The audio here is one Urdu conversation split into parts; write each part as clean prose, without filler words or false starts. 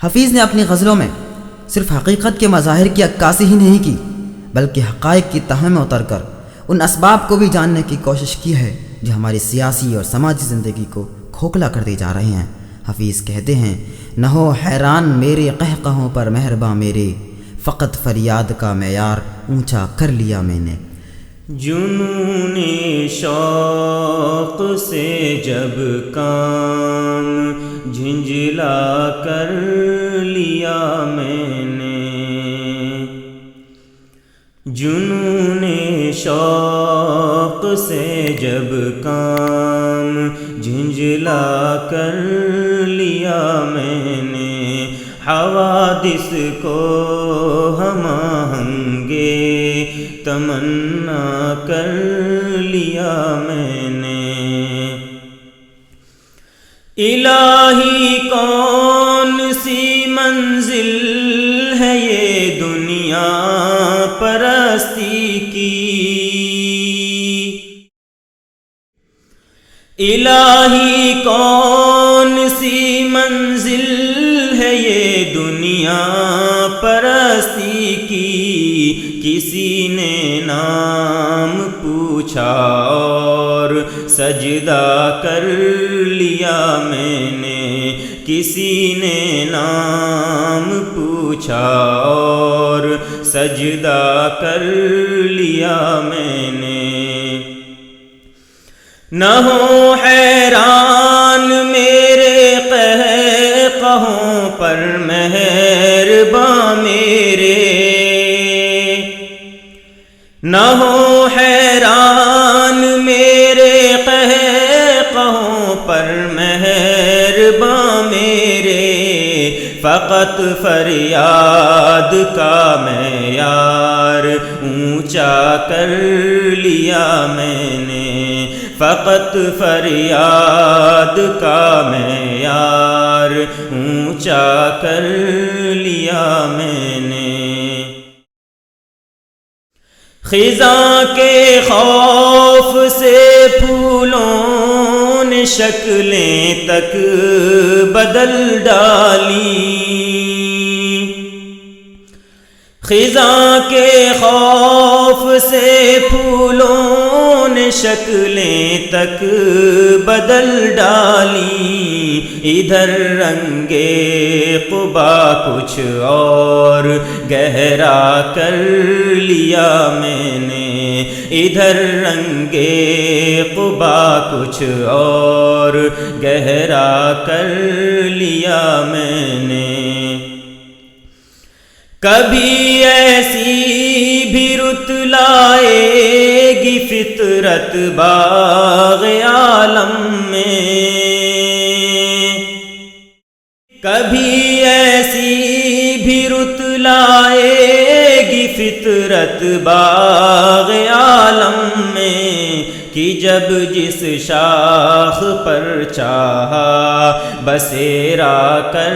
حفیظ نے اپنی غزلوں میں صرف حقیقت کے مظاہر کی عکاسی ہی نہیں کی، بلکہ حقائق کی تہ میں اتر کر ان اسباب کو بھی جاننے کی کوشش کی ہے جو ہماری سیاسی اور سماجی زندگی کو کھوکھلا کر دی جا رہے ہیں۔ حفیظ کہتے ہیں، نہ ہو حیران میرے قہقہوں پر مہرباں میرے، فقط فریاد کا معیار اونچا کر لیا میں نے۔ جنون شوق سے جب کام جھنجھلا کر لیا میں نے، جنون شوق سے جب کام جھنجھلا کر لیا میں نے، حوادث کو ہم آہنگے تمنا کر لیا میں نے۔ الہی کون سی منزل ہے یہ دنیا پرستی کی، الہی کون سی منزل ہے یہ دنیا پرستی کی، کسی نے نام پوچھا اور سجدہ کر لیا میں نے، کسی نے نام پوچھا اور سجدہ کر لیا میں نے۔ نہ ہو حیران میرے قہقہوں پر مہرباں میرے، نہ ہو حیران میرے قہقہوں پر مہرباں میرے، فقط فریاد کا معیار اونچا کر لیا میں نے، فقط فریاد کا معیار اونچا کر لیا میں نے۔ خزاں کے خوف سے پھولوں نے شکلیں تک بدل ڈالی، خزاں کے خوف سے پھولوں نے شکلیں تک بدل ڈالی، ادھر رنگے قبا کچھ اور گہرا کر لیا میں نے، ادھر رنگے قبا کچھ اور گہرا کر لیا میں نے۔ کبھی ایسی بھی رت لائے گی فطرت باغ عالم میں، کبھی ایسی بھی رت لائے گی فطرت باغ عالم میں، کہ جب جس شاخ پر چاہا بسیرا کر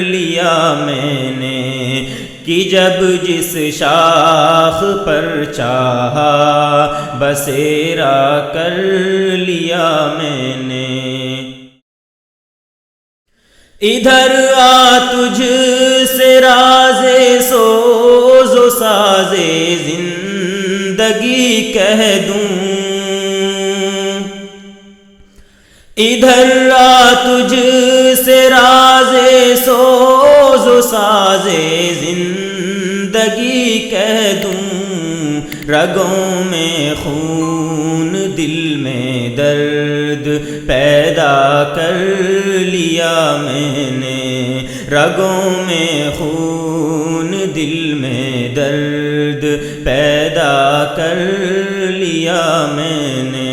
لیا میں نے، کہ جب جس شاخ پر چاہا بسیرا کر لیا میں نے۔ ادھر آ تجھ سے راز سوز و ساز زندگی کہہ دوں، ادھر آ تجھ سے راز سوز و ساز زندگی کہہ دوں، رگوں میں خون دل میں درد پیدا کر لیا میں نے، رگوں میں خون دل میں درد پیدا کر لیا میں نے۔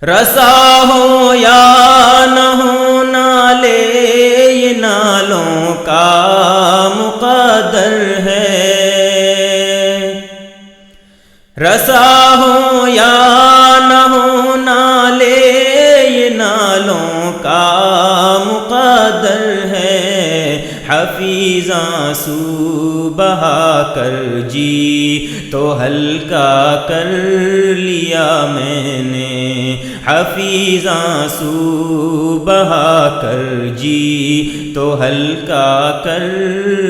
رسا ہو یا نہ ہو نالے یہ نالوں کا مقدر ہے، رسا ہو یا نہ ہو نالے یہ نالوں کا مقدر ہے، حفیظ آنسو بہا کر جی تو ہلکا کر لیا میں نے، حفیظ آنسو بہا کر جی تو ہلکا کر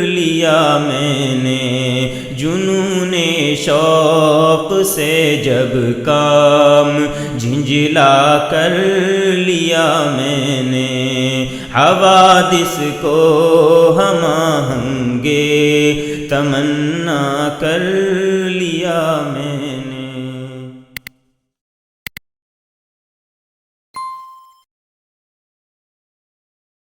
لیا میں نے، جنون شوق سے جب کام جھنجھلا کر لیا میں نے، حوادث کو ہم آہنگے تمنا کر لیا میں نے۔